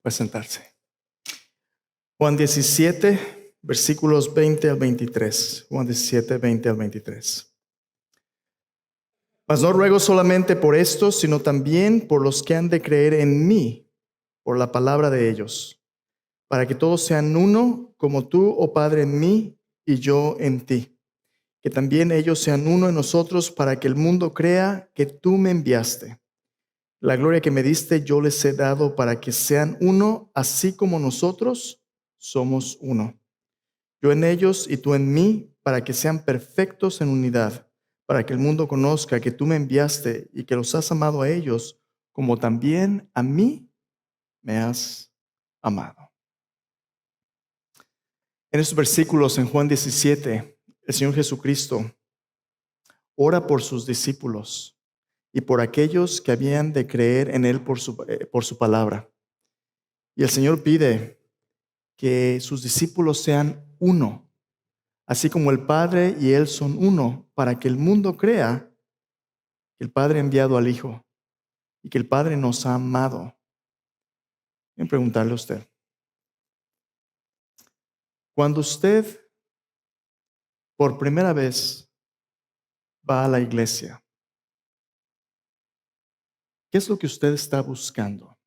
Puede sentarse. Juan 17, versículos 20 al 23. Juan 17, 20 al 23. Mas no ruego solamente por estos, sino también por los que han de creer en mí, por la palabra de ellos, para que todos sean uno, como tú, oh Padre, en mí y yo en ti. Que también ellos sean uno en nosotros, para que el mundo crea que tú me enviaste. La gloria que me diste yo les he dado, para que sean uno, así como nosotros somos uno. Yo en ellos y tú en mí, para que sean perfectos en unidad, para que el mundo conozca que tú me enviaste y que los has amado a ellos, como también a mí me has amado. En estos versículos en Juan 17, el Señor Jesucristo ora por sus discípulos y por aquellos que habían de creer en Él por su palabra. Y el Señor pide que sus discípulos sean uno, así como el Padre y Él son uno, para que el mundo crea que el Padre ha enviado al Hijo y que el Padre nos ha amado. Quiero preguntarle a usted, cuando usted por primera vez va a la iglesia, ¿qué es lo que usted está buscando?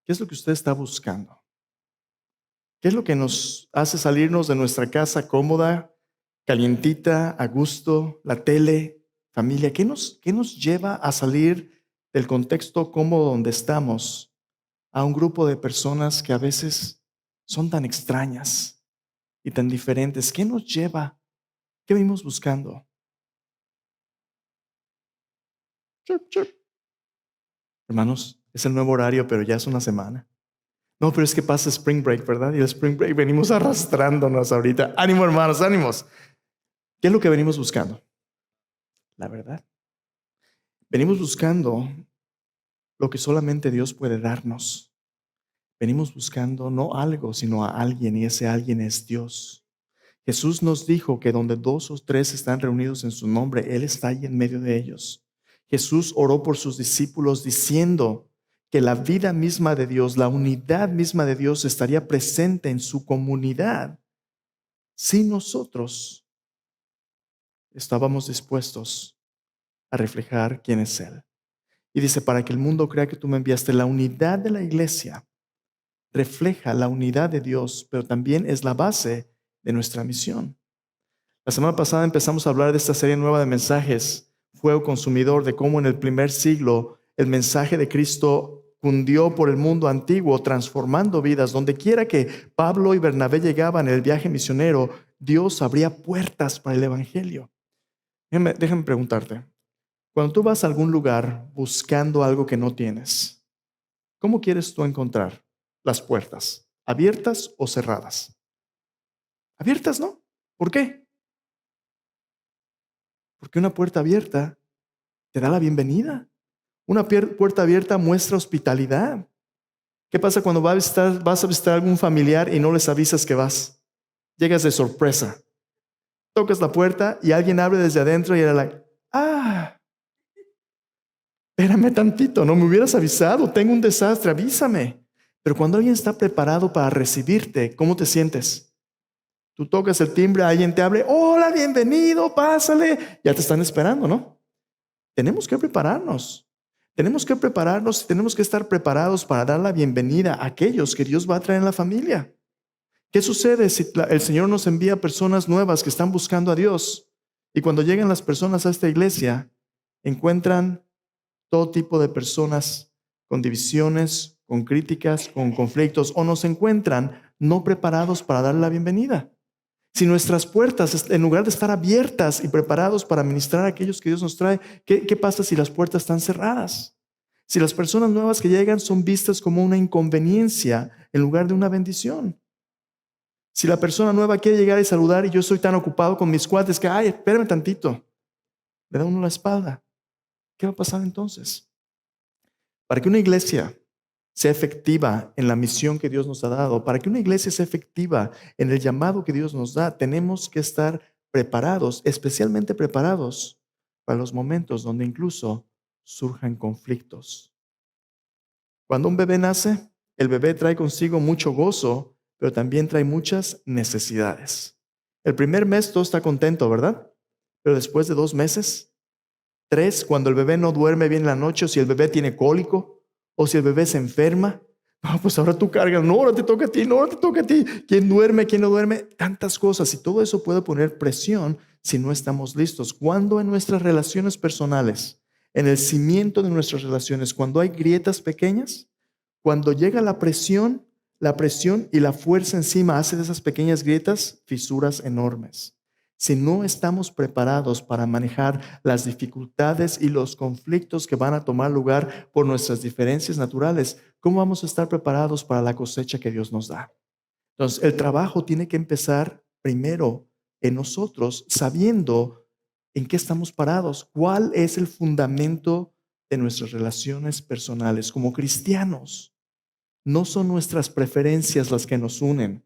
¿Qué es lo que usted está buscando? ¿Qué es lo que nos hace salirnos de nuestra casa cómoda, calientita, a gusto, la tele, familia? ¿Qué nos lleva a salir del contexto cómodo donde estamos a un grupo de personas que a veces son tan extrañas y tan diferentes? ¿Qué nos lleva? ¿Qué venimos buscando? Chirp, chirp. Hermanos, es el nuevo horario, pero ya es una semana. No, pero es que pasa Spring Break, ¿verdad? Y el Spring Break venimos arrastrándonos ahorita. Ánimo, hermanos, ánimos. ¿Qué es lo que venimos buscando? La verdad. Venimos buscando lo que solamente Dios puede darnos. Venimos buscando no algo, sino a alguien, y ese alguien es Dios. Jesús nos dijo que donde 2 o 3 están reunidos en su nombre, Él está ahí en medio de ellos. Jesús oró por sus discípulos diciendo que la vida misma de Dios, la unidad misma de Dios estaría presente en su comunidad si nosotros estábamos dispuestos a reflejar quién es Él. Y dice, para que el mundo crea que tú me enviaste. La unidad de la iglesia refleja la unidad de Dios, pero también es la base de nuestra misión. La semana pasada empezamos a hablar de esta serie nueva de mensajes, Fuego Consumidor, de cómo en el primer siglo el mensaje de Cristo cundió por el mundo antiguo, transformando vidas. Donde quiera que Pablo y Bernabé llegaban en el viaje misionero, Dios abría puertas para el evangelio. Déjame preguntarte, cuando tú vas a algún lugar buscando algo que no tienes, ¿cómo quieres tú encontrar las puertas? ¿Abiertas o cerradas? Abiertas, ¿no? ¿Por qué? Porque una puerta abierta te da la bienvenida. Una puerta abierta muestra hospitalidad. ¿Qué pasa cuando vas a visitar a algún familiar y no les avisas que vas? Llegas de sorpresa. Tocas la puerta y alguien abre desde adentro y era like, espérame tantito, no me hubieras avisado, tengo un desastre, avísame. Pero cuando alguien está preparado para recibirte, ¿cómo te sientes? Tú tocas el timbre, alguien te abre, hola, bienvenido, pásale. Ya te están esperando, ¿no? Tenemos que prepararnos. Tenemos que estar preparados para dar la bienvenida a aquellos que Dios va a traer en la familia. ¿Qué sucede si el Señor nos envía personas nuevas que están buscando a Dios? Y cuando llegan las personas a esta iglesia, encuentran todo tipo de personas con divisiones, con críticas, con conflictos, o nos encuentran no preparados para dar la bienvenida. Si nuestras puertas, en lugar de estar abiertas y preparados para ministrar a aquellos que Dios nos trae, ¿qué pasa si las puertas están cerradas? Si las personas nuevas que llegan son vistas como una inconveniencia en lugar de una bendición. Si la persona nueva quiere llegar y saludar y yo estoy tan ocupado con mis cuates que, espérame tantito, le da uno la espalda. ¿Qué va a pasar entonces? Para que una iglesia sea efectiva en la misión que Dios nos ha dado, para que una iglesia sea efectiva en el llamado que Dios nos da, tenemos que estar preparados, especialmente preparados para los momentos donde incluso surjan conflictos. Cuando un bebé nace, el bebé trae consigo mucho gozo, pero también trae muchas necesidades. El primer mes todo está contento, ¿verdad? Pero después de 2 meses, 3, cuando el bebé no duerme bien en la noche, o si el bebé tiene cólico, o si el bebé se enferma, no, pues ahora tú cargas, no, ahora te toca a ti, no, ahora te toca a ti. ¿Quién duerme, quién no duerme? Tantas cosas, y todo eso puede poner presión si no estamos listos. Cuando en nuestras relaciones personales, en el cimiento de nuestras relaciones, cuando hay grietas pequeñas, cuando llega la presión y la fuerza encima hace de esas pequeñas grietas fisuras enormes. Si no estamos preparados para manejar las dificultades y los conflictos que van a tomar lugar por nuestras diferencias naturales, ¿cómo vamos a estar preparados para la cosecha que Dios nos da? Entonces, el trabajo tiene que empezar primero en nosotros, sabiendo en qué estamos parados, cuál es el fundamento de nuestras relaciones personales. Como cristianos, no son nuestras preferencias las que nos unen.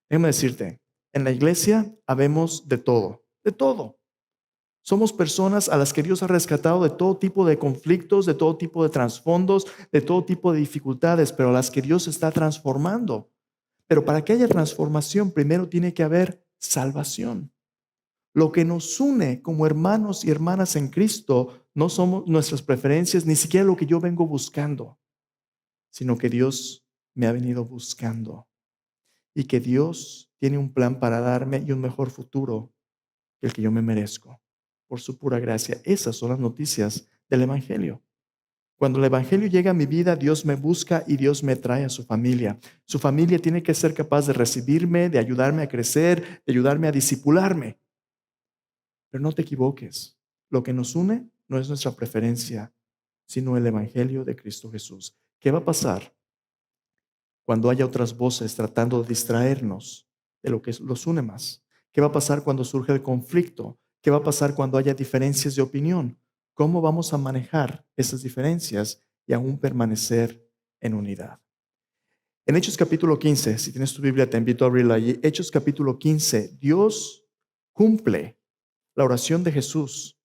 Déjame decirte, en la iglesia habemos de todo, de todo. Somos personas a las que Dios ha rescatado de todo tipo de conflictos, de todo tipo de trasfondos, de todo tipo de dificultades, pero a las que Dios está transformando. Pero para que haya transformación, primero tiene que haber salvación. Lo que nos une como hermanos y hermanas en Cristo no somos nuestras preferencias, ni siquiera lo que yo vengo buscando, sino que Dios me ha venido buscando y que Dios tiene un plan para darme y un mejor futuro que el que yo me merezco por su pura gracia. Esas son las noticias del Evangelio. Cuando el Evangelio llega a mi vida, Dios me busca y Dios me trae a su familia. Su familia tiene que ser capaz de recibirme, de ayudarme a crecer, de ayudarme a discipularme. Pero no te equivoques. Lo que nos une no es nuestra preferencia, sino el Evangelio de Cristo Jesús. ¿Qué va a pasar cuando haya otras voces tratando de distraernos de lo que los une más? ¿Qué va a pasar cuando surge el conflicto? ¿Qué va a pasar cuando haya diferencias de opinión? ¿Cómo vamos a manejar esas diferencias y aún permanecer en unidad? En Hechos capítulo 15, si tienes tu Biblia, te invito a abrirla allí. Hechos capítulo 15, Dios cumple la oración de Jesús,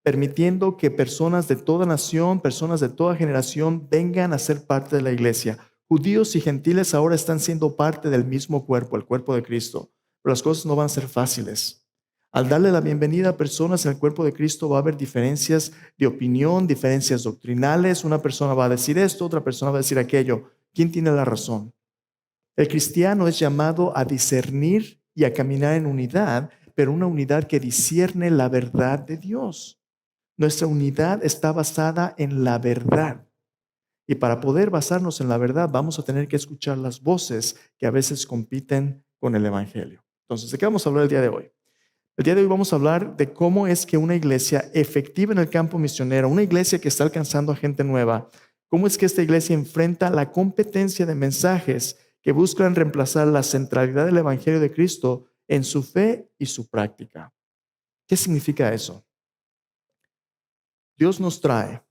permitiendo que personas de toda nación, personas de toda generación vengan a ser parte de la iglesia. Judíos y gentiles ahora están siendo parte del mismo cuerpo, el cuerpo de Cristo. Pero las cosas no van a ser fáciles. Al darle la bienvenida a personas en el cuerpo de Cristo va a haber diferencias de opinión, diferencias doctrinales. Una persona va a decir esto, otra persona va a decir aquello. ¿Quién tiene la razón? El cristiano es llamado a discernir y a caminar en unidad, pero una unidad que discierne la verdad de Dios. Nuestra unidad está basada en la verdad. Y para poder basarnos en la verdad, vamos a tener que escuchar las voces que a veces compiten con el Evangelio. Entonces, ¿de qué vamos a hablar el día de hoy? El día de hoy vamos a hablar de cómo es que una iglesia efectiva en el campo misionero, una iglesia que está alcanzando a gente nueva, cómo es que esta iglesia enfrenta la competencia de mensajes que buscan reemplazar la centralidad del Evangelio de Cristo en su fe y su práctica. ¿Qué significa eso? Dios nos trae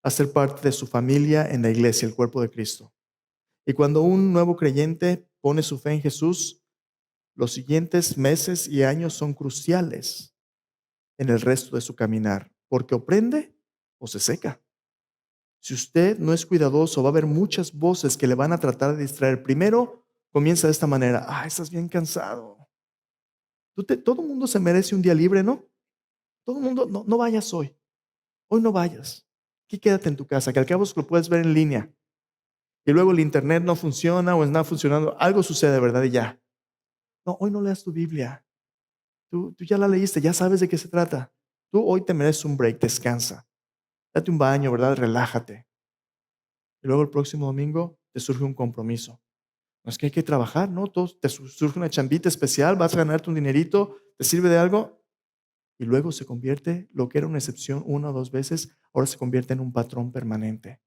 a ser parte de su familia en la iglesia, el cuerpo de Cristo. Y cuando un nuevo creyente pone su fe en Jesús, los siguientes meses y años son cruciales en el resto de su caminar, porque o prende o se seca. Si usted no es cuidadoso, va a haber muchas voces que le van a tratar de distraer. Primero, comienza de esta manera: estás bien cansado. Todo el mundo se merece un día libre, ¿no? Todo el mundo, no vayas hoy. Hoy no vayas. Aquí quédate en tu casa, que al cabo lo puedes ver en línea. Y luego el internet no funciona o está funcionando. Algo sucede, ¿verdad? Y ya. No, hoy no leas tu Biblia. Tú ya la leíste, ya sabes de qué se trata. Tú hoy te mereces un break, descansa. Date un baño, ¿verdad? Relájate. Y luego el próximo domingo te surge un compromiso. No es que hay que trabajar, ¿no? Te surge una chambita especial, vas a ganarte un dinerito, te sirve de algo. Y luego se convierte, lo que era una excepción 1 o 2 veces, ahora se convierte en un patrón permanente.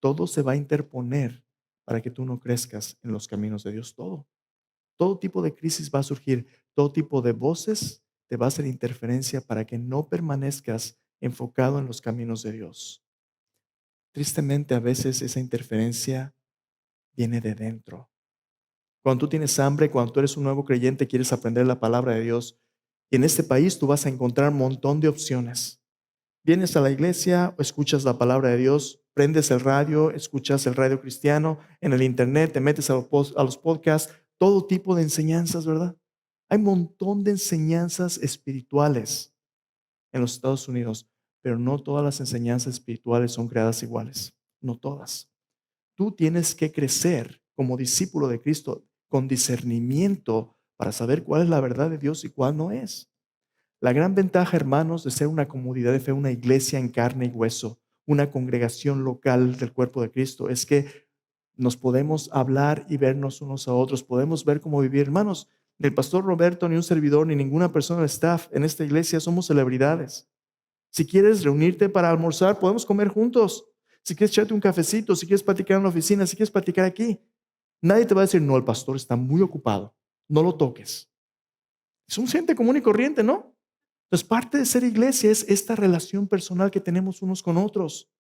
Todo se va a interponer para que tú no crezcas en los caminos de Dios. Todo tipo de crisis va a surgir, todo tipo de voces te va a hacer interferencia para que no permanezcas enfocado en los caminos de Dios. Tristemente, a veces esa interferencia viene de dentro. Cuando tú tienes hambre, cuando tú eres un nuevo creyente, quieres aprender la palabra de Dios, y en este país tú vas a encontrar un montón de opciones. Vienes a la iglesia, escuchas la palabra de Dios, prendes el radio, escuchas el radio cristiano, en el internet, te metes a los podcasts, todo tipo de enseñanzas, ¿verdad? Hay un montón de enseñanzas espirituales en los Estados Unidos, pero no todas las enseñanzas espirituales son creadas iguales, no todas. Tú tienes que crecer como discípulo de Cristo con discernimiento para saber cuál es la verdad de Dios y cuál no es. La gran ventaja, hermanos, de ser una comunidad de fe, una iglesia en carne y hueso, una congregación local del cuerpo de Cristo, es que nos podemos hablar y vernos unos a otros, podemos ver cómo vivir. Hermanos, ni el pastor Roberto, ni un servidor, ni ninguna persona del staff en esta iglesia somos celebridades. Si quieres reunirte para almorzar, podemos comer juntos. Si quieres echarte un cafecito, si quieres platicar en la oficina, si quieres platicar aquí, nadie te va a decir, no, el pastor está muy ocupado, no lo toques. Es un gente común y corriente, ¿no? Entonces, parte de ser iglesia es esta relación personal que tenemos unos con otros.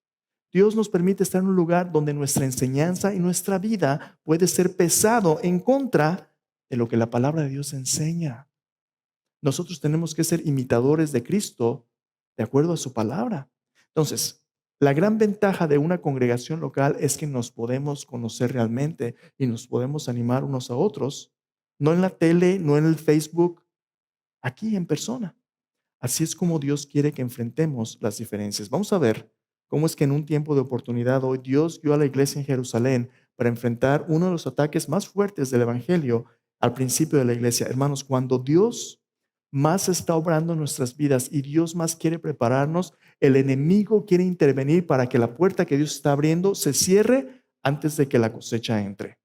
Dios nos permite estar en un lugar donde nuestra enseñanza y nuestra vida puede ser pesado en contra de lo que la palabra de Dios enseña. Nosotros tenemos que ser imitadores de Cristo de acuerdo a su palabra. Entonces, la gran ventaja de una congregación local es que nos podemos conocer realmente y nos podemos animar unos a otros, no en la tele, no en el Facebook, aquí en persona. Así es como Dios quiere que enfrentemos las diferencias. Vamos a ver cómo es que en un tiempo de oportunidad hoy Dios guió a la iglesia en Jerusalén para enfrentar uno de los ataques más fuertes del Evangelio al principio de la iglesia. Hermanos, cuando Dios más está obrando en nuestras vidas y Dios más quiere prepararnos, el enemigo quiere intervenir para que la puerta que Dios está abriendo se cierre antes de que la cosecha entre.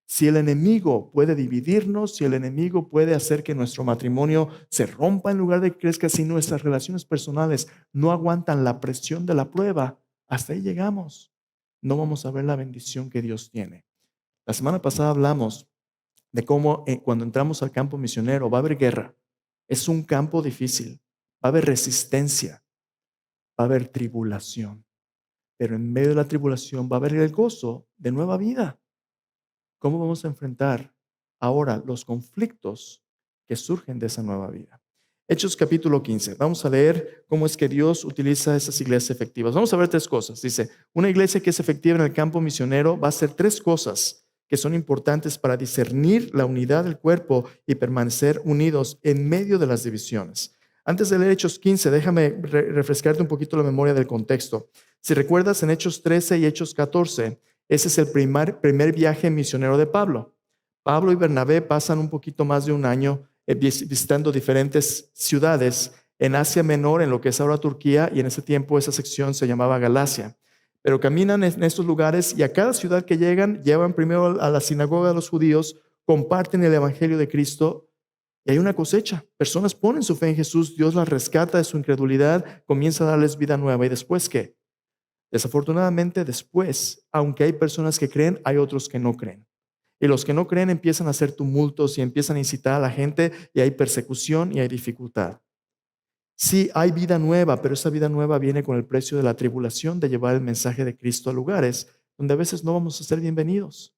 Si el enemigo puede dividirnos, si el enemigo puede hacer que nuestro matrimonio se rompa en lugar de que crezca, si nuestras relaciones personales no aguantan la presión de la prueba, hasta ahí llegamos. No vamos a ver la bendición que Dios tiene. La semana pasada hablamos de cómo cuando entramos al campo misionero va a haber guerra. Es un campo difícil. Va a haber resistencia, va a haber tribulación. Pero en medio de la tribulación va a haber el gozo de nueva vida. ¿Cómo vamos a enfrentar ahora los conflictos que surgen de esa nueva vida? Hechos capítulo 15. Vamos a leer cómo es que Dios utiliza esas iglesias efectivas. Vamos a ver tres cosas. Dice, una iglesia que es efectiva en el campo misionero va a hacer tres cosas que son importantes para discernir la unidad del cuerpo y permanecer unidos en medio de las divisiones. Antes de leer Hechos 15, déjame refrescarte un poquito la memoria del contexto. Si recuerdas en Hechos 13 y Hechos 14, ese es el primer viaje misionero de Pablo. Pablo y Bernabé pasan un poquito más de un año visitando diferentes ciudades en Asia Menor, en lo que es ahora Turquía, y en ese tiempo esa sección se llamaba Galacia. Pero caminan en estos lugares y a cada ciudad que llevan primero a la sinagoga de los judíos, comparten el evangelio de Cristo y hay una cosecha. Personas ponen su fe en Jesús, Dios las rescata de su incredulidad, comienza a darles vida nueva. ¿Y después qué? Desafortunadamente después, aunque hay personas que creen, hay otros que no creen. Y los que no creen empiezan a hacer tumultos y empiezan a incitar a la gente y hay persecución y hay dificultad. Sí, hay vida nueva, pero esa vida nueva viene con el precio de la tribulación de llevar el mensaje de Cristo a lugares donde a veces no vamos a ser bienvenidos.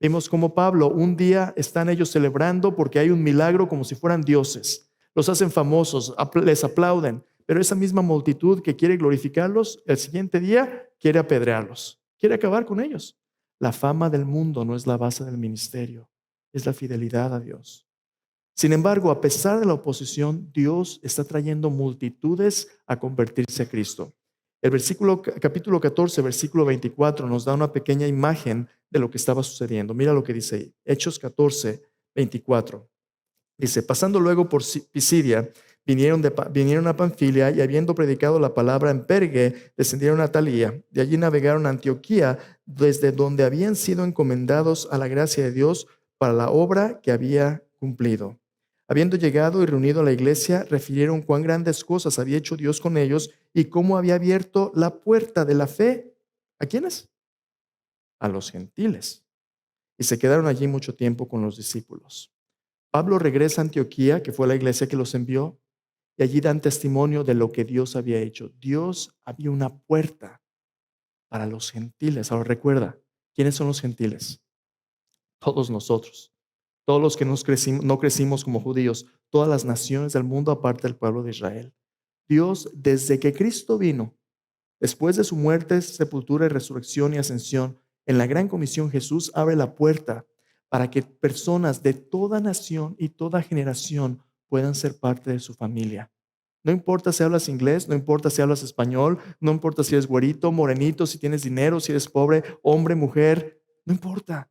Vimos como Pablo, un día están ellos celebrando porque hay un milagro como si fueran dioses. Los hacen famosos, les aplauden, pero esa misma multitud que quiere glorificarlos, el siguiente día quiere apedrearlos, quiere acabar con ellos. La fama del mundo no es la base del ministerio, es la fidelidad a Dios. Sin embargo, a pesar de la oposición, Dios está trayendo multitudes a convertirse a Cristo. El capítulo 14, versículo 24 nos da una pequeña imagen de lo que estaba sucediendo. Mira lo que dice ahí. Hechos 14, 24. Dice, pasando luego por Pisidia, vinieron a Panfilia y habiendo predicado la palabra en Perge, descendieron a Talía. De allí navegaron a Antioquía, desde donde habían sido encomendados a la gracia de Dios para la obra que había cumplido. Habiendo llegado y reunido a la iglesia, refirieron cuán grandes cosas había hecho Dios con ellos y cómo había abierto la puerta de la fe. ¿A quiénes? A los gentiles. Y se quedaron allí mucho tiempo con los discípulos. Pablo regresa a Antioquía, que fue la iglesia que los envió, y allí dan testimonio de lo que Dios había hecho. Dios había una puerta para los gentiles. Ahora recuerda, ¿quiénes son los gentiles? Todos nosotros. Todos los que no crecimos como judíos, todas las naciones del mundo aparte del pueblo de Israel. Dios, desde que Cristo vino, después de su muerte, sepultura y resurrección y ascensión, en la gran comisión Jesús abre la puerta para que personas de toda nación y toda generación puedan ser parte de su familia. No importa si hablas inglés, no importa si hablas español, no importa si eres güerito, morenito, si tienes dinero, si eres pobre, hombre, mujer, no importa.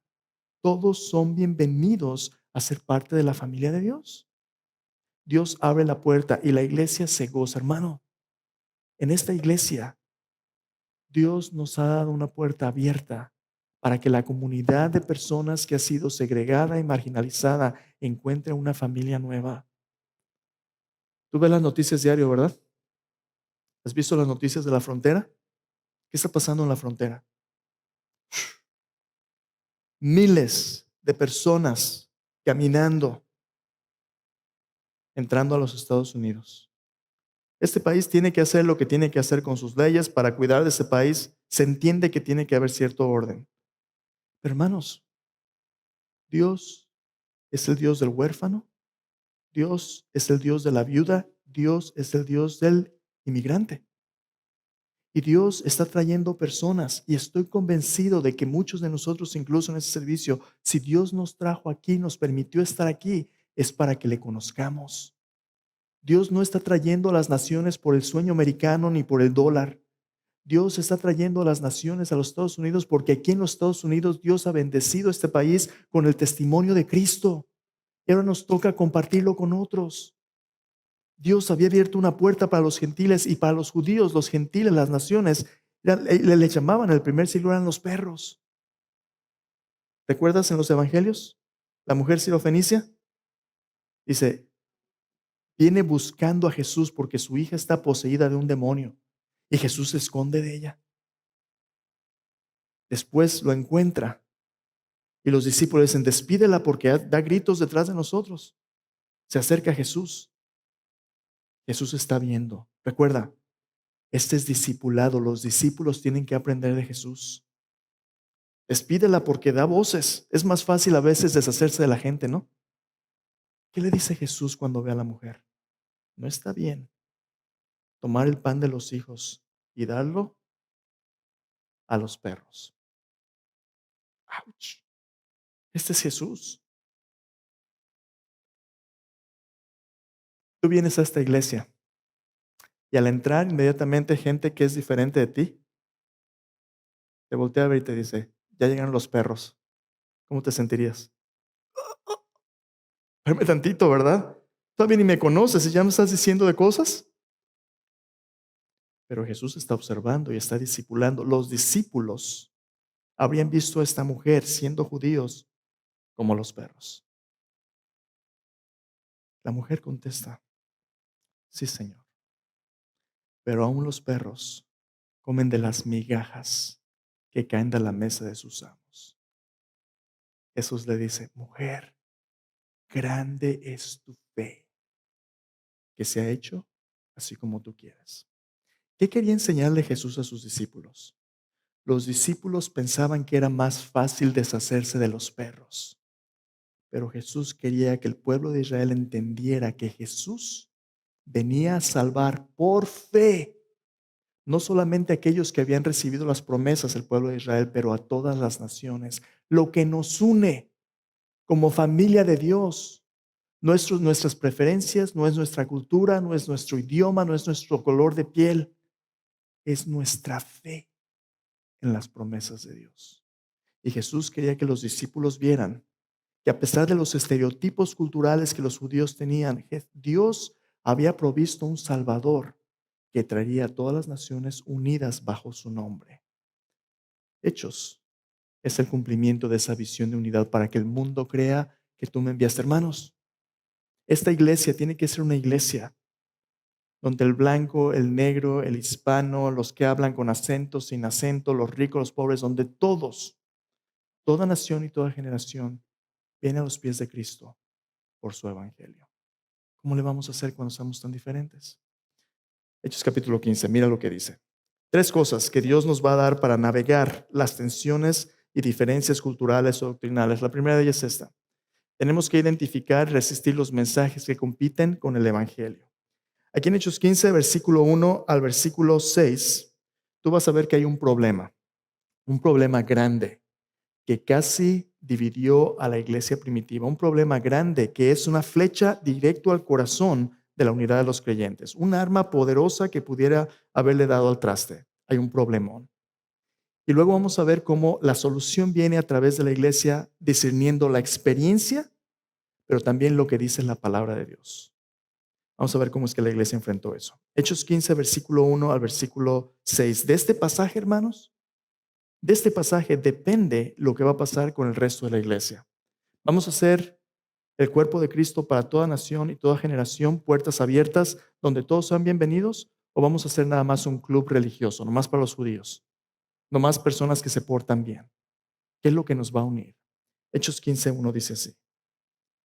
Todos son bienvenidos a ser parte de la familia de Dios. Dios abre la puerta y la iglesia se goza, hermano. En esta iglesia Dios nos ha dado una puerta abierta para que la comunidad de personas que ha sido segregada y marginalizada encuentre una familia nueva. Tú ves las noticias diario, ¿verdad? ¿Has visto las noticias de la frontera? ¿Qué está pasando en la frontera? Miles de personas caminando, entrando a los Estados Unidos. Este país tiene que hacer lo que tiene que hacer con sus leyes para cuidar de ese país. Se entiende que tiene que haber cierto orden. Pero hermanos, Dios es el Dios del huérfano. Dios es el Dios de la viuda, Dios es el Dios del inmigrante. Y Dios está trayendo personas y estoy convencido de que muchos de nosotros, incluso en ese servicio, si Dios nos trajo aquí, nos permitió estar aquí, es para que le conozcamos. Dios no está trayendo a las naciones por el sueño americano ni por el dólar. Dios está trayendo a las naciones a los Estados Unidos porque aquí en los Estados Unidos Dios ha bendecido este país con el testimonio de Cristo. Y ahora nos toca compartirlo con otros. Dios había abierto una puerta para los gentiles y para los judíos, los gentiles, las naciones, le llamaban en el primer siglo eran los perros. ¿Recuerdas en los evangelios? La mujer sirofenicia dice, viene buscando a Jesús porque su hija está poseída de un demonio y Jesús se esconde de ella. Después lo encuentra y los discípulos dicen, despídela porque da gritos detrás de nosotros. Se acerca a Jesús. Jesús está viendo. Recuerda, este es discipulado. Los discípulos tienen que aprender de Jesús. Despídela porque da voces. Es más fácil a veces deshacerse de la gente, ¿no? ¿Qué le dice Jesús cuando ve a la mujer? No está bien tomar el pan de los hijos y darlo a los perros. ¡Auch! Este es Jesús. Tú vienes a esta iglesia y al entrar inmediatamente gente que es diferente de ti, te voltea a ver y te dice, ya llegaron los perros. ¿Cómo te sentirías? Espérame tantito, ¿verdad? Todavía ni me conoces y ya me estás diciendo de cosas. Pero Jesús está observando y está discipulando. Los discípulos habrían visto a esta mujer siendo judíos como los perros. La mujer contesta, sí, Señor, pero aún los perros comen de las migajas que caen de la mesa de sus amos. Jesús le dice, mujer, grande es tu fe, que se ha hecho así como tú quieres. ¿Qué quería enseñarle Jesús a sus discípulos? Los discípulos pensaban que era más fácil deshacerse de los perros, pero Jesús quería que el pueblo de Israel entendiera que Jesús venía a salvar por fe, no solamente a aquellos que habían recibido las promesas del pueblo de Israel, pero a todas las naciones. Lo que nos une como familia de Dios, nuestras preferencias, no es nuestra cultura, no es nuestro idioma, no es nuestro color de piel, es nuestra fe en las promesas de Dios. Y Jesús quería que los discípulos vieran que a pesar de los estereotipos culturales que los judíos tenían, Dios había provisto un Salvador que traería a todas las naciones unidas bajo su nombre. Hechos es el cumplimiento de esa visión de unidad para que el mundo crea que tú me enviaste. Hermanos, esta iglesia tiene que ser una iglesia donde el blanco, el negro, el hispano, los que hablan con acento, sin acento, los ricos, los pobres, donde todos, toda nación y toda generación viene a los pies de Cristo por su evangelio. ¿Cómo le vamos a hacer cuando somos tan diferentes? Hechos capítulo 15, mira lo que dice. 3 cosas que Dios nos va a dar para navegar las tensiones y diferencias culturales o doctrinales. La primera de ellas es esta. Tenemos que identificar y resistir los mensajes que compiten con el evangelio. Aquí en Hechos 15, versículo 1 al versículo 6, tú vas a ver que hay un problema grande que casi dividió a la iglesia primitiva, un problema grande que es una flecha directo al corazón de la unidad de los creyentes, un arma poderosa que pudiera haberle dado al traste. Hay un problemón. Y luego vamos a ver cómo la solución viene a través de la iglesia discerniendo la experiencia, pero también lo que dice la palabra de Dios. Vamos a ver cómo es que la iglesia enfrentó eso. Hechos 15, versículo 1 al versículo 6. De este pasaje, hermanos, de este pasaje depende lo que va a pasar con el resto de la iglesia. Vamos a hacer el cuerpo de Cristo para toda nación y toda generación, puertas abiertas, donde todos sean bienvenidos, o vamos a hacer nada más un club religioso, nomás para los judíos, nomás personas que se portan bien. ¿Qué es lo que nos va a unir? Hechos 15:1 dice así.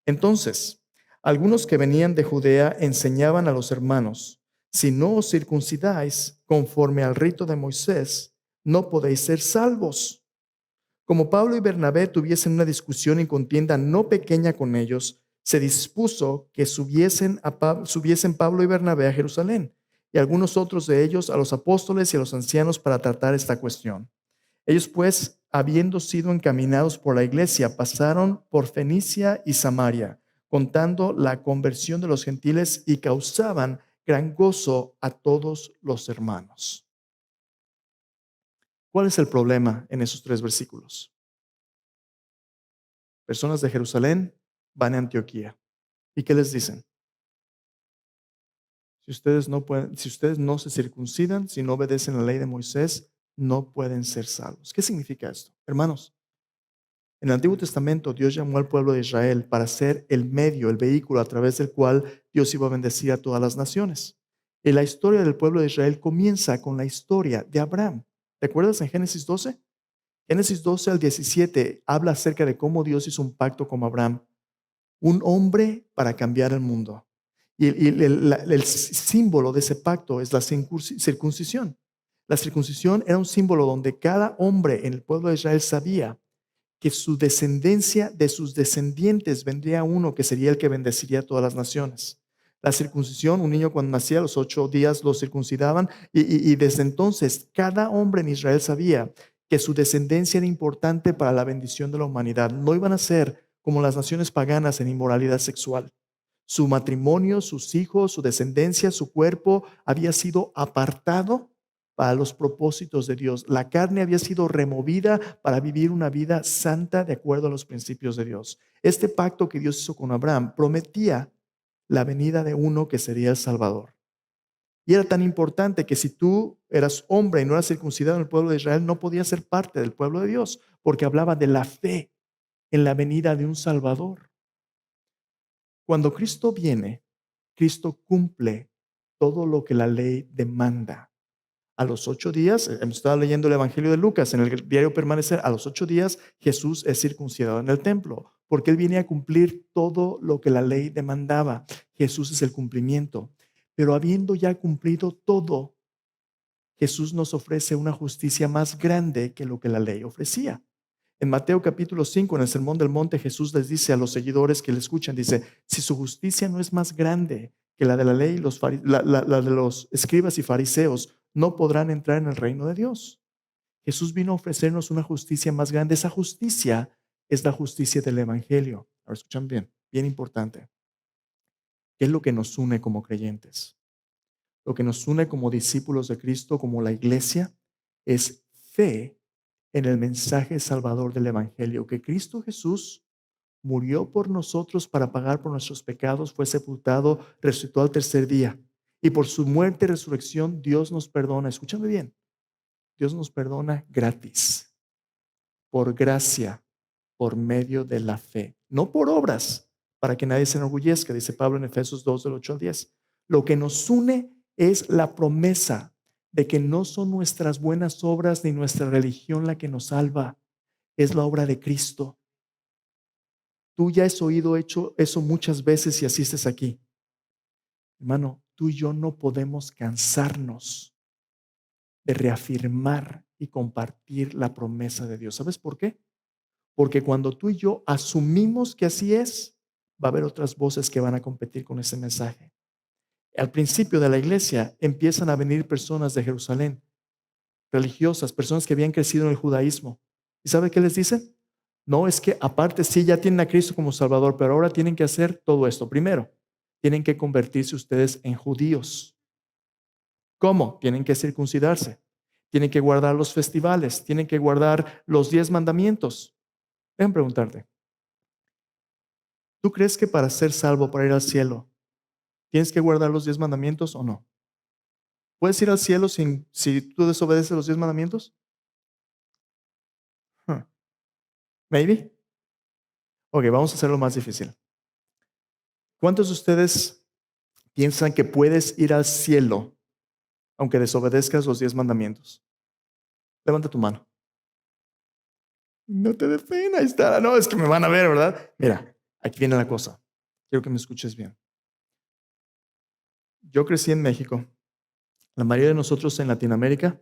Entonces, algunos que venían de Judea enseñaban a los hermanos, si no os circuncidáis conforme al rito de Moisés, no podéis ser salvos. Como Pablo y Bernabé tuviesen una discusión y contienda no pequeña con ellos, se dispuso que subiesen Pablo y Bernabé a Jerusalén, y algunos otros de ellos a los apóstoles y a los ancianos para tratar esta cuestión. Ellos pues, habiendo sido encaminados por la iglesia, pasaron por Fenicia y Samaria, contando la conversión de los gentiles y causaban gran gozo a todos los hermanos. ¿Cuál es el problema en esos 3 versículos? Personas de Jerusalén van a Antioquía. ¿Y qué les dicen? Si ustedes no se circuncidan, si no obedecen la ley de Moisés, no pueden ser salvos. ¿Qué significa esto? Hermanos, en el Antiguo Testamento Dios llamó al pueblo de Israel para ser el medio, el vehículo a través del cual Dios iba a bendecir a todas las naciones. Y la historia del pueblo de Israel comienza con la historia de Abraham. ¿Te acuerdas en Génesis 12? Génesis 12 al 17 habla acerca de cómo Dios hizo un pacto con Abraham, un hombre para cambiar el mundo. Y el símbolo de ese pacto es la circuncisión. La circuncisión era un símbolo donde cada hombre en el pueblo de Israel sabía que su descendencia, de sus descendientes, vendría uno que sería el que bendeciría a todas las naciones. La circuncisión, un niño cuando nacía a los 8 días lo circuncidaban y desde entonces cada hombre en Israel sabía que su descendencia era importante para la bendición de la humanidad. No iban a ser como las naciones paganas en inmoralidad sexual. Su matrimonio, sus hijos, su descendencia, su cuerpo había sido apartado para los propósitos de Dios. La carne había sido removida para vivir una vida santa de acuerdo a los principios de Dios. Este pacto que Dios hizo con Abraham prometía la venida de uno que sería el Salvador. Y era tan importante que si tú eras hombre y no eras circuncidado en el pueblo de Israel, no podías ser parte del pueblo de Dios, porque hablaba de la fe en la venida de un Salvador. Cuando Cristo viene, Cristo cumple todo lo que la ley demanda. A los 8 días, hemos estado leyendo el Evangelio de Lucas en el diario Permanecer, a los 8 días Jesús es circuncidado en el templo, porque Él viene a cumplir todo lo que la ley demandaba. Jesús es el cumplimiento. Pero habiendo ya cumplido todo, Jesús nos ofrece una justicia más grande que lo que la ley ofrecía. En Mateo capítulo 5, en el Sermón del Monte, Jesús les dice a los seguidores que le escuchan, dice, si su justicia no es más grande que la de la ley, la de los escribas y fariseos, no podrán entrar en el reino de Dios. Jesús vino a ofrecernos una justicia más grande. Esa justicia es la justicia del Evangelio. Ahora escuchan bien, bien importante. ¿Qué es lo que nos une como creyentes? Lo que nos une como discípulos de Cristo, como la iglesia, es fe en el mensaje salvador del Evangelio, que Cristo Jesús murió por nosotros para pagar por nuestros pecados, fue sepultado, resucitó al tercer día. Y por su muerte y resurrección, Dios nos perdona. Escúchame bien, Dios nos perdona gratis, por gracia, por medio de la fe, no por obras, para que nadie se enorgullezca, dice Pablo en Efesios 2, del 8 al 10. Lo que nos une es la promesa de que no son nuestras buenas obras ni nuestra religión la que nos salva, es la obra de Cristo. Tú ya has oído hecho eso muchas veces si asistes aquí. Hermano, tú y yo no podemos cansarnos de reafirmar y compartir la promesa de Dios. ¿Sabes por qué? Porque cuando tú y yo asumimos que así es, va a haber otras voces que van a competir con ese mensaje. Al principio de la iglesia empiezan a venir personas de Jerusalén, religiosas, personas que habían crecido en el judaísmo. ¿Y sabe qué les dicen? No, es que aparte sí ya tienen a Cristo como Salvador, pero ahora tienen que hacer todo esto. Primero, tienen que convertirse ustedes en judíos. ¿Cómo? Tienen que circuncidarse, tienen que guardar los festivales, tienen que guardar los 10 mandamientos. Déjame preguntarte, ¿tú crees que para ser salvo, para ir al cielo, tienes que guardar los 10 mandamientos o no? ¿Puedes ir al cielo si tú desobedeces los 10 mandamientos? Huh. Maybe. Ok, vamos a hacerlo más difícil. ¿Cuántos de ustedes piensan que puedes ir al cielo aunque desobedezcas los 10 mandamientos? Levanta tu mano. No te dé pena, ahí está. No, es que me van a ver, ¿verdad? Mira, aquí viene la cosa. Quiero que me escuches bien. Yo crecí en México. La mayoría de nosotros en Latinoamérica,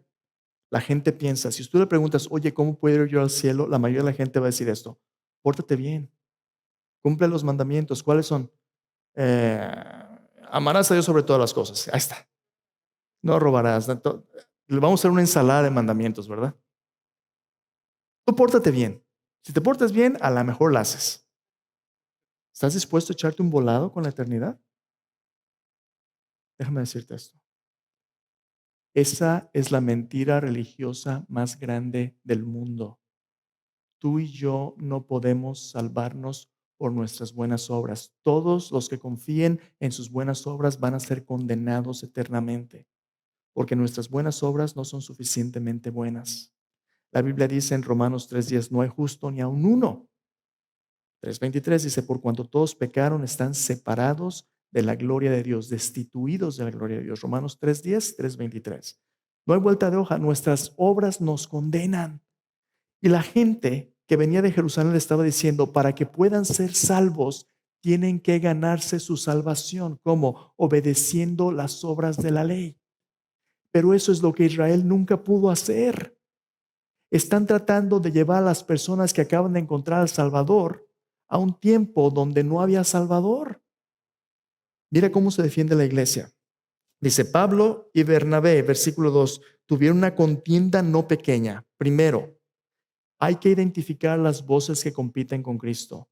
la gente piensa, si tú le preguntas, oye, ¿cómo puedo ir yo al cielo? La mayoría de la gente va a decir esto: pórtate bien, cumple los mandamientos. ¿Cuáles son? Eh, Amarás a Dios sobre todas las cosas. Ahí está. No robarás. Vamos a hacer una ensalada de mandamientos, ¿verdad? Tú pórtate bien. Si te portas bien, a lo mejor la haces. ¿Estás dispuesto a echarte un volado con la eternidad? Déjame decirte esto. Esa es la mentira religiosa más grande del mundo. Tú y yo no podemos salvarnos por nuestras buenas obras. Todos los que confíen en sus buenas obras van a ser condenados eternamente, porque nuestras buenas obras no son suficientemente buenas. La Biblia dice en Romanos 3:10, no hay justo ni aun uno. 3:23 dice, por cuanto todos pecaron, están separados de la gloria de Dios, destituidos de la gloria de Dios. Romanos 3:10, 3:23. No hay vuelta de hoja, nuestras obras nos condenan. Y la gente que venía de Jerusalén le estaba diciendo, para que puedan ser salvos, tienen que ganarse su salvación. ¿Cómo? Obedeciendo las obras de la ley. Pero eso es lo que Israel nunca pudo hacer. Están tratando de llevar a las personas que acaban de encontrar al Salvador a un tiempo donde no había Salvador. Mira cómo se defiende la iglesia. Dice Pablo y Bernabé, versículo 2, tuvieron una contienda no pequeña. Primero, hay que identificar las voces que compiten con Cristo.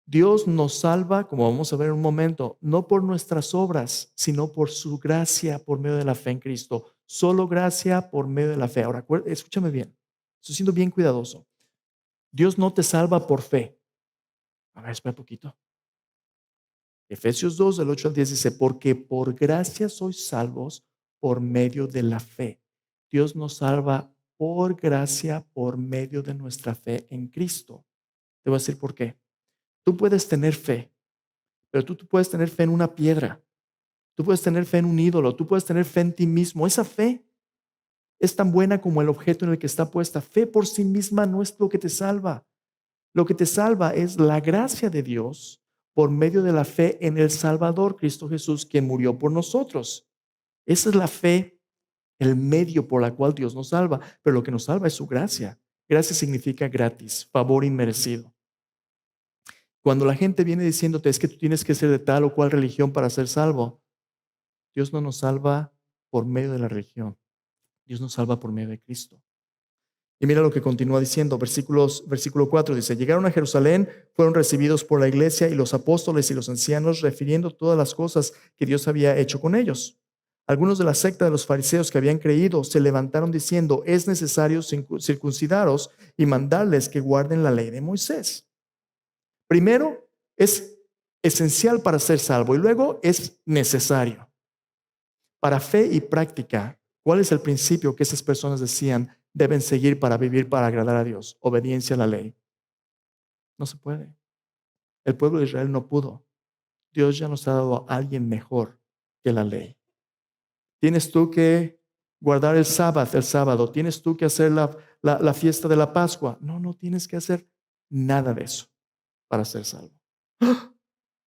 Dios nos salva, como vamos a ver en un momento, no por nuestras obras, sino por su gracia, por medio de la fe en Cristo. Solo gracia por medio de la fe. Ahora, escúchame bien. Estoy siendo bien cuidadoso. Dios no te salva por fe. A ver, espera un poquito. Efesios 2, del 8 al 10 dice, porque por gracia sois salvos por medio de la fe. Dios nos salva por gracia, por medio de nuestra fe en Cristo. Te voy a decir por qué. Tú puedes tener fe, pero tú puedes tener fe en una piedra. Tú puedes tener fe en un ídolo. Tú puedes tener fe en ti mismo. Esa fe es tan buena como el objeto en el que está puesta. Fe por sí misma no es lo que te salva. Lo que te salva es la gracia de Dios por medio de la fe en el Salvador, Cristo Jesús, quien murió por nosotros. Esa es la fe, el medio por la cual Dios nos salva. Pero lo que nos salva es su gracia. Gracia significa gratis, favor inmerecido. Cuando la gente viene diciéndote es que tú tienes que ser de tal o cual religión para ser salvo, Dios no nos salva por medio de la religión. Dios nos salva por medio de Cristo. Y mira lo que continúa diciendo, versículo 4 dice, llegaron a Jerusalén, fueron recibidos por la iglesia y los apóstoles y los ancianos, refiriendo todas las cosas que Dios había hecho con ellos. Algunos de la secta de los fariseos que habían creído se levantaron diciendo, es necesario circuncidaros y mandarles que guarden la ley de Moisés. Primero, es esencial para ser salvo y luego es necesario. Para fe y práctica, ¿cuál es el principio que esas personas decían deben seguir para vivir, para agradar a Dios? Obediencia a la ley. No se puede. El pueblo de Israel no pudo. Dios ya nos ha dado a alguien mejor que la ley. Tienes tú que guardar el sábado. Tienes tú que hacer la fiesta de la Pascua. No, no tienes que hacer nada de eso para ser salvo. ¡Ah!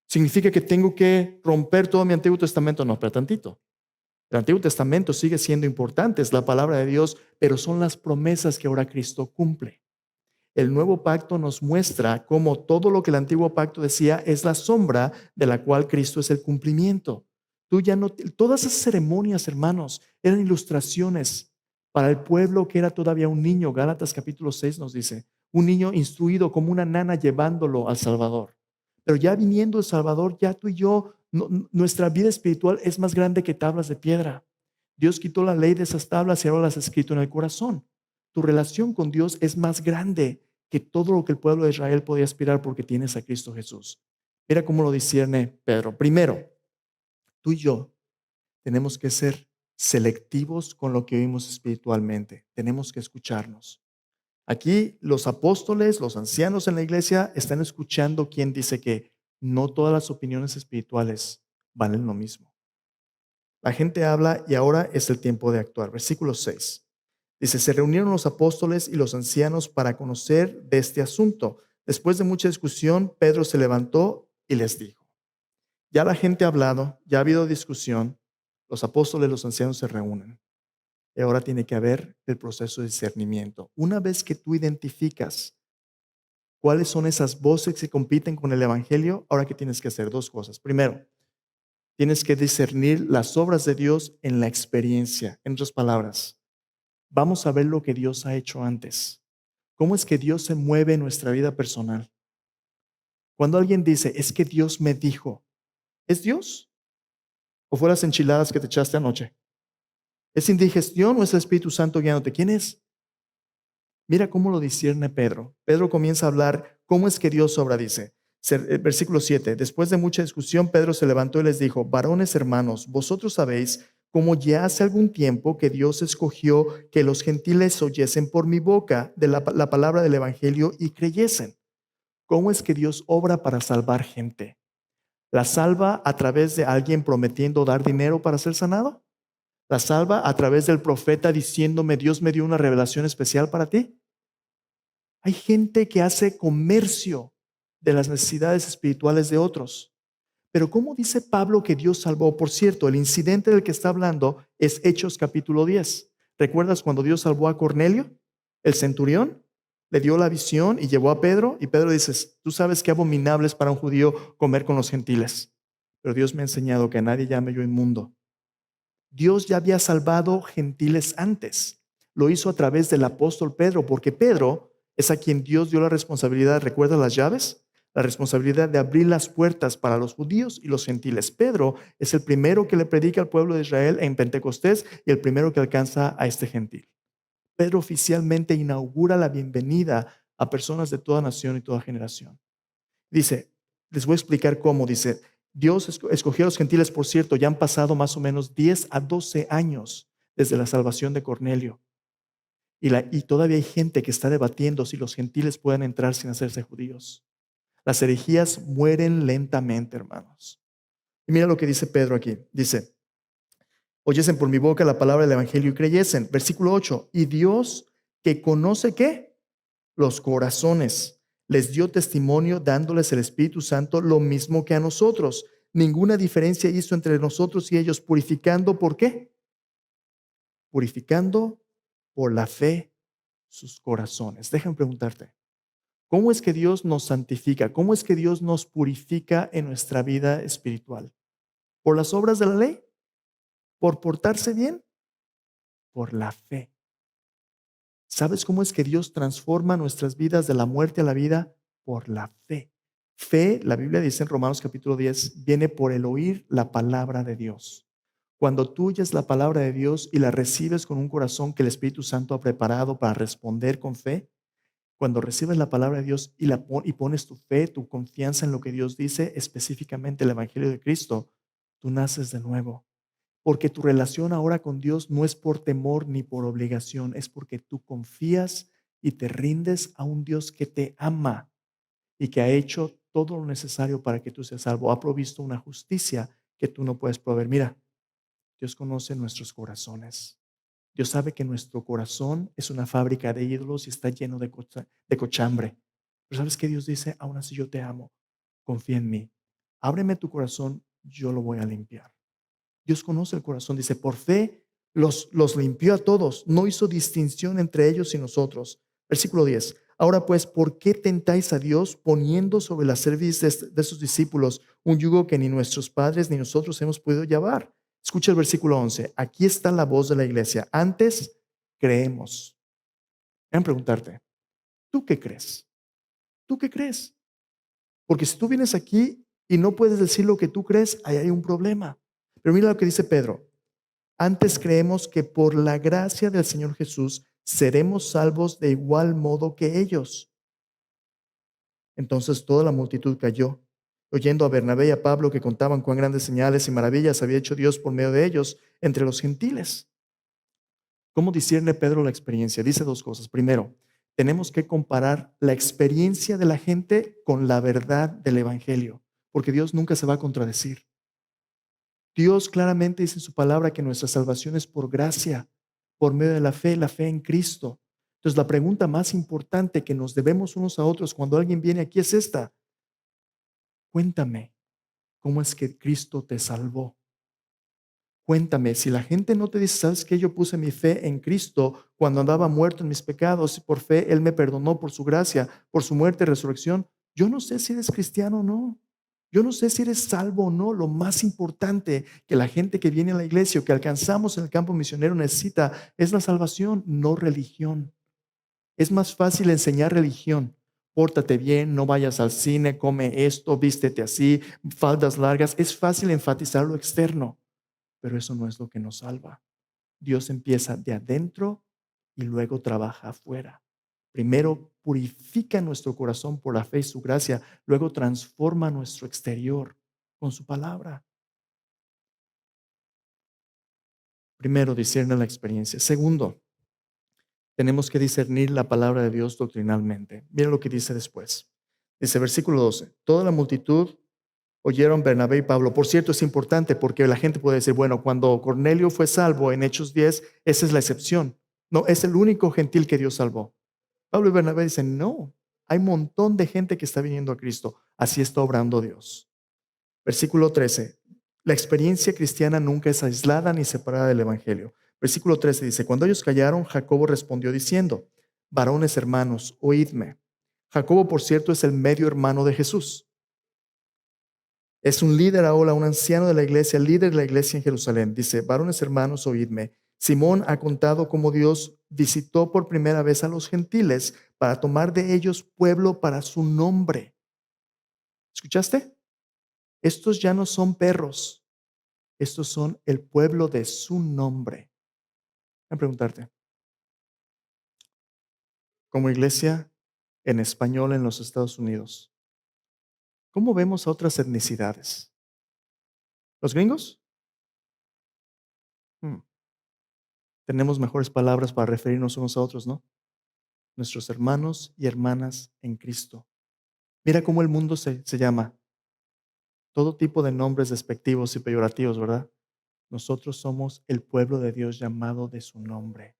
¿Significa que tengo que romper todo mi Antiguo Testamento? No, pero tantito. El Antiguo Testamento sigue siendo importante, es la palabra de Dios, pero son las promesas que ahora Cristo cumple. El nuevo pacto nos muestra cómo todo lo que el antiguo pacto decía es la sombra de la cual Cristo es el cumplimiento. Tú ya no, todas esas ceremonias, hermanos, eran ilustraciones para el pueblo que era todavía un niño. Gálatas capítulo 6 nos dice, un niño instruido como una nana llevándolo al Salvador. Pero ya viniendo el Salvador, ya tú y yo, nuestra vida espiritual es más grande que tablas de piedra. Dios quitó la ley de esas tablas y ahora las ha escrito en el corazón. Tu relación con Dios es más grande que todo lo que el pueblo de Israel podía aspirar porque tienes a Cristo Jesús. Mira cómo lo discierne Pedro. Primero, tú y yo tenemos que ser selectivos con lo que oímos espiritualmente. Tenemos que escucharnos. Aquí los apóstoles, los ancianos en la iglesia están escuchando quien dice que no todas las opiniones espirituales valen lo mismo. La gente habla y ahora es el tiempo de actuar. Versículo 6. Dice, se reunieron los apóstoles y los ancianos para conocer de este asunto. Después de mucha discusión, Pedro se levantó y les dijo, ya la gente ha hablado, ya ha habido discusión, los apóstoles y los ancianos se reúnen. Y ahora tiene que haber el proceso de discernimiento. Una vez que tú identificas cuáles son esas voces que compiten con el evangelio, ahora que tienes que hacer dos cosas. Primero, tienes que discernir las obras de Dios en la experiencia. En otras palabras, vamos a ver lo que Dios ha hecho antes. ¿Cómo es que Dios se mueve en nuestra vida personal? Cuando alguien dice, es que Dios me dijo, ¿es Dios? ¿O fue las enchiladas que te echaste anoche? ¿Es indigestión o es el Espíritu Santo guiándote? ¿Quién es? Mira cómo lo discierne Pedro. Pedro comienza a hablar cómo es que Dios obra, dice. Versículo 7. Después de mucha discusión, Pedro se levantó y les dijo, varones hermanos, vosotros sabéis cómo ya hace algún tiempo que Dios escogió que los gentiles oyesen por mi boca de la palabra del Evangelio y creyesen. ¿Cómo es que Dios obra para salvar gente? ¿La salva a través de alguien prometiendo dar dinero para ser sanado? ¿La salva a través del profeta diciéndome, Dios me dio una revelación especial para ti? Hay gente que hace comercio de las necesidades espirituales de otros. Pero ¿cómo dice Pablo que Dios salvó? Por cierto, el incidente del que está hablando es Hechos capítulo 10. ¿Recuerdas cuando Dios salvó a Cornelio, el centurión? Le dio la visión y llevó a Pedro. Y Pedro dice, tú sabes qué abominable es para un judío comer con los gentiles. Pero Dios me ha enseñado que a nadie llame yo inmundo. Dios ya había salvado gentiles antes. Lo hizo a través del apóstol Pedro, porque Pedro es a quien Dios dio la responsabilidad, ¿recuerda las llaves? La responsabilidad de abrir las puertas para los judíos y los gentiles. Pedro es el primero que le predica al pueblo de Israel en Pentecostés y el primero que alcanza a este gentil. Pedro oficialmente inaugura la bienvenida a personas de toda nación y toda generación. Dice, les voy a explicar cómo, dice, Dios escogió a los gentiles, por cierto, ya han pasado más o menos 10 a 12 años desde la salvación de Cornelio. Y todavía hay gente que está debatiendo si los gentiles pueden entrar sin hacerse judíos. Las herejías mueren lentamente, hermanos. Y mira lo que dice Pedro aquí. Dice, oyesen por mi boca la palabra del evangelio y creyesen. Versículo 8, y Dios que conoce ¿qué? Los corazones. Les dio testimonio dándoles el Espíritu Santo lo mismo que a nosotros. Ninguna diferencia hizo entre nosotros y ellos, purificando ¿por qué? Purificando por la fe sus corazones. Déjame preguntarte, ¿cómo es que Dios nos santifica? ¿Cómo es que Dios nos purifica en nuestra vida espiritual? ¿Por las obras de la ley? ¿Por portarse bien? Por la fe. ¿Sabes cómo es que Dios transforma nuestras vidas de la muerte a la vida? Por la fe. Fe, la Biblia dice en Romanos capítulo 10, viene por el oír la palabra de Dios. Cuando tú oyes la palabra de Dios y la recibes con un corazón que el Espíritu Santo ha preparado para responder con fe, cuando recibes la palabra de Dios y pones tu fe, tu confianza en lo que Dios dice, específicamente el Evangelio de Cristo, tú naces de nuevo. Porque tu relación ahora con Dios no es por temor ni por obligación, es porque tú confías y te rindes a un Dios que te ama y que ha hecho todo lo necesario para que tú seas salvo. Ha provisto una justicia que tú no puedes proveer. Mira, Dios conoce nuestros corazones. Dios sabe que nuestro corazón es una fábrica de ídolos y está lleno de cochambre. Pero ¿sabes qué Dios dice? Aún así yo te amo. Confía en mí. Ábreme tu corazón, yo lo voy a limpiar. Dios conoce el corazón, dice, por fe los limpió a todos, no hizo distinción entre ellos y nosotros. Versículo 10, Ahora pues, ¿por qué tentáis a Dios poniendo sobre la cerviz de sus discípulos un yugo que ni nuestros padres ni nosotros hemos podido llevar? Escucha el versículo 11. Aquí está la voz de la iglesia. Antes creemos. Déjame preguntarte, ¿tú qué crees? ¿Tú qué crees? Porque si tú vienes aquí y no puedes decir lo que tú crees, ahí hay un problema. Pero mira lo que dice Pedro. Antes creemos que por la gracia del Señor Jesús seremos salvos de igual modo que ellos. Entonces toda la multitud cayó, oyendo a Bernabé y a Pablo que contaban cuán grandes señales y maravillas había hecho Dios por medio de ellos entre los gentiles. ¿Cómo discierne Pedro la experiencia? Dice dos cosas. Primero, tenemos que comparar la experiencia de la gente con la verdad del Evangelio, porque Dios nunca se va a contradecir. Dios claramente dice en su palabra que nuestra salvación es por gracia, por medio de la fe en Cristo. Entonces, la pregunta más importante que nos debemos unos a otros cuando alguien viene aquí es esta. Cuéntame, ¿cómo es que Cristo te salvó? Cuéntame, si la gente no te dice, ¿sabes qué? Yo puse mi fe en Cristo cuando andaba muerto en mis pecados y por fe Él me perdonó por su gracia, por su muerte y resurrección. Yo no sé si eres cristiano o no. Yo no sé si eres salvo o no. Lo más importante que la gente que viene a la iglesia o que alcanzamos en el campo misionero necesita es la salvación, no religión. Es más fácil enseñar religión. Pórtate bien, no vayas al cine, come esto, vístete así, faldas largas. Es fácil enfatizar lo externo, pero eso no es lo que nos salva. Dios empieza de adentro y luego trabaja afuera. Primero purifica nuestro corazón por la fe y su gracia, luego transforma nuestro exterior con su palabra. Primero, discierne la experiencia. Segundo, tenemos que discernir la palabra de Dios doctrinalmente. Mira lo que dice después. Dice versículo 12, toda la multitud oyeron Bernabé y Pablo. Por cierto, es importante porque la gente puede decir, bueno, cuando Cornelio fue salvo en Hechos 10, esa es la excepción. No, es el único gentil que Dios salvó. Pablo y Bernabé dicen, no, hay un montón de gente que está viniendo a Cristo. Así está obrando Dios. Versículo 13. La experiencia cristiana nunca es aislada ni separada del Evangelio. Versículo 13 dice, cuando ellos callaron, Jacobo respondió diciendo, varones hermanos, oídme. Jacobo, por cierto, es el medio hermano de Jesús. Es un líder ahora, un anciano de la iglesia, líder de la iglesia en Jerusalén. Dice, varones hermanos, oídme. Simón ha contado cómo Dios visitó por primera vez a los gentiles para tomar de ellos pueblo para su nombre. ¿Escuchaste? Estos ya no son perros, estos son el pueblo de su nombre. Voy a preguntarte, como iglesia en español en los Estados Unidos, ¿cómo vemos a otras etnicidades? ¿Los gringos? Hmm, Tenemos mejores palabras para referirnos unos a otros, ¿no? Nuestros hermanos y hermanas en Cristo. Mira cómo el mundo se llama. Todo tipo de nombres despectivos y peyorativos, ¿verdad? Nosotros somos el pueblo de Dios llamado de su nombre.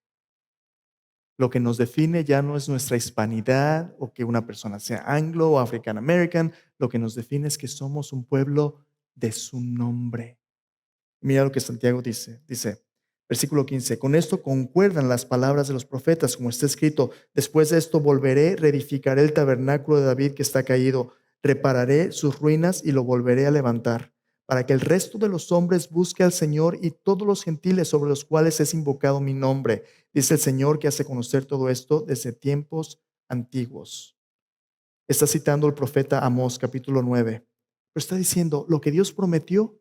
Lo que nos define ya no es nuestra hispanidad o que una persona sea anglo o african american. Lo que nos define es que somos un pueblo de su nombre. Mira lo que Santiago dice. Dice, versículo 15, con esto concuerdan las palabras de los profetas, como está escrito, después de esto volveré, reedificaré el tabernáculo de David que está caído, repararé sus ruinas y lo volveré a levantar, para que el resto de los hombres busque al Señor y todos los gentiles sobre los cuales es invocado mi nombre. Dice el Señor que hace conocer todo esto desde tiempos antiguos. Está citando el profeta Amós, capítulo 9. Pero está diciendo, lo que Dios prometió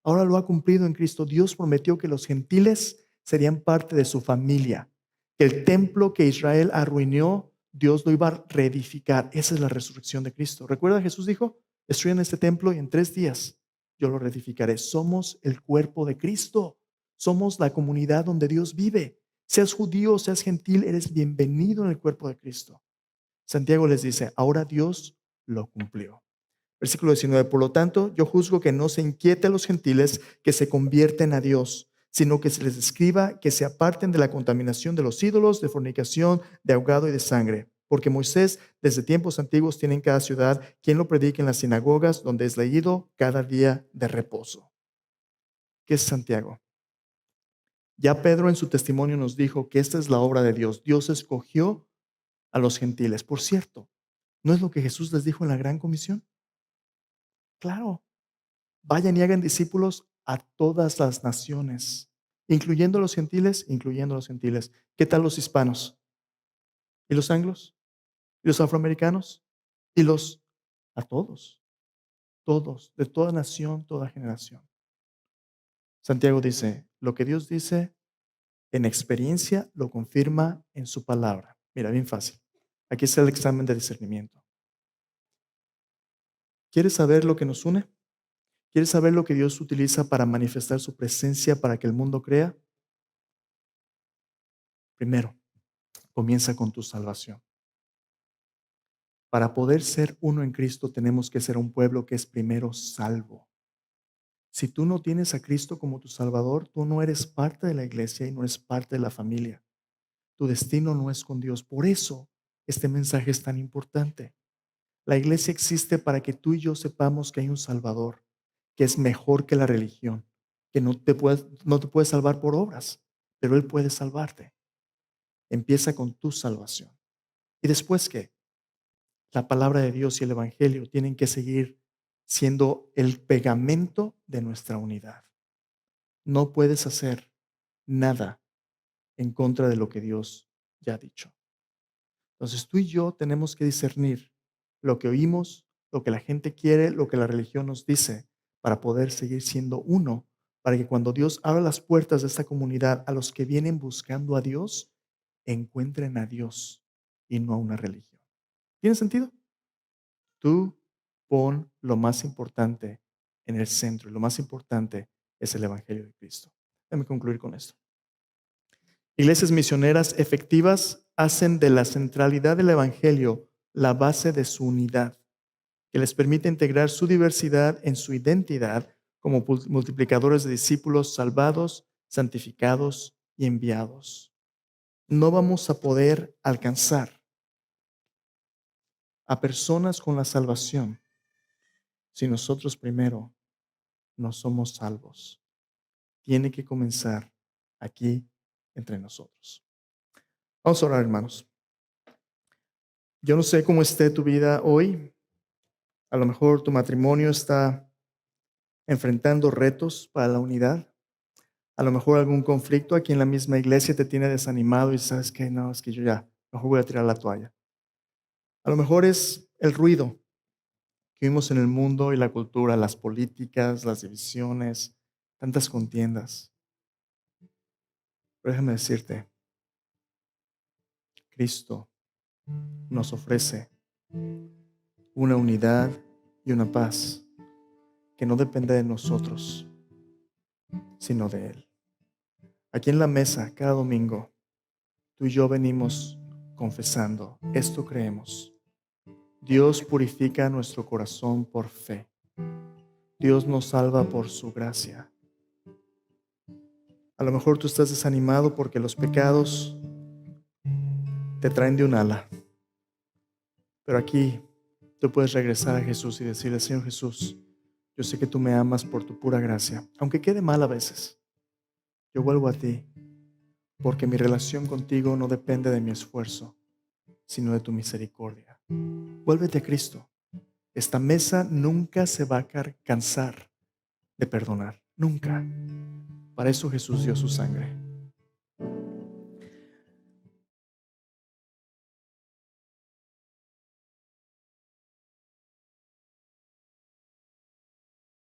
ahora lo ha cumplido en Cristo. Dios prometió que los gentiles serían parte de su familia. Que el templo que Israel arruinó, Dios lo iba a reedificar. Esa es la resurrección de Cristo. ¿Recuerda? Jesús dijo, destruyan este templo y en 3 días yo lo reedificaré. Somos el cuerpo de Cristo. Somos la comunidad donde Dios vive. Seas judío o seas gentil, eres bienvenido en el cuerpo de Cristo. Santiago les dice, ahora Dios lo cumplió. Versículo 19, por lo tanto, yo juzgo que no se inquiete a los gentiles que se convierten a Dios, sino que se les escriba que se aparten de la contaminación de los ídolos, de fornicación, de ahogado y de sangre. Porque Moisés, desde tiempos antiguos, tiene en cada ciudad quien lo predique en las sinagogas, donde es leído cada día de reposo. ¿Qué es Santiago? Ya Pedro en su testimonio nos dijo que esta es la obra de Dios. Dios escogió a los gentiles. Por cierto, ¿no es lo que Jesús les dijo en la Gran Comisión? Claro, vayan y hagan discípulos a todas las naciones, incluyendo los gentiles, incluyendo los gentiles. ¿Qué tal los hispanos? ¿Y los anglos? ¿Y los afroamericanos? ¿Y los? A todos, todos, de toda nación, toda generación. Santiago dice, lo que Dios dice en experiencia lo confirma en su palabra. Mira, bien fácil. Aquí está el examen de discernimiento. ¿Quieres saber lo que nos une? ¿Quieres saber lo que Dios utiliza para manifestar su presencia para que el mundo crea? Primero, comienza con tu salvación. Para poder ser uno en Cristo tenemos que ser un pueblo que es primero salvo. Si tú no tienes a Cristo como tu Salvador, tú no eres parte de la iglesia y no eres parte de la familia. Tu destino no es con Dios. Por eso este mensaje es tan importante. La iglesia existe para que tú y yo sepamos que hay un Salvador, que es mejor que la religión, que no te puede salvar por obras, pero Él puede salvarte. Empieza con tu salvación. ¿Y después qué? La palabra de Dios y el Evangelio tienen que seguir siendo el pegamento de nuestra unidad. No puedes hacer nada en contra de lo que Dios ya ha dicho. Entonces tú y yo tenemos que discernir lo que oímos, lo que la gente quiere, lo que la religión nos dice, para poder seguir siendo uno, para que cuando Dios abra las puertas de esta comunidad a los que vienen buscando a Dios, encuentren a Dios y no a una religión. ¿Tiene sentido? Tú pon lo más importante en el centro y lo más importante es el Evangelio de Cristo. Déjame concluir con esto. Iglesias misioneras efectivas hacen de la centralidad del Evangelio la base de su unidad, que les permite integrar su diversidad en su identidad como multiplicadores de discípulos salvados, santificados y enviados. No vamos a poder alcanzar a personas con la salvación si nosotros primero no somos salvos. Tiene que comenzar aquí entre nosotros. Vamos a orar, hermanos. Yo no sé cómo esté tu vida hoy. A lo mejor tu matrimonio está enfrentando retos para la unidad. A lo mejor algún conflicto aquí en la misma iglesia te tiene desanimado y sabes que no, es que yo ya, mejor voy a tirar la toalla. A lo mejor es el ruido que vimos en el mundo y la cultura, las políticas, las divisiones, tantas contiendas. Pero déjame decirte, Cristo nos ofrece una unidad y una paz que no depende de nosotros, sino de Él. Aquí en la mesa, cada domingo, tú y yo venimos confesando, esto creemos. Dios purifica nuestro corazón por fe. Dios nos salva por su gracia. A lo mejor tú estás desanimado porque los pecados te traen de un ala. Pero aquí tú puedes regresar a Jesús y decirle, Señor Jesús, yo sé que tú me amas por tu pura gracia, aunque quede mal a veces. Yo vuelvo a ti porque mi relación contigo no depende de mi esfuerzo, sino de tu misericordia. Vuélvete a Cristo. Esta mesa nunca se va a cansar de perdonar. Nunca. Para eso Jesús dio su sangre.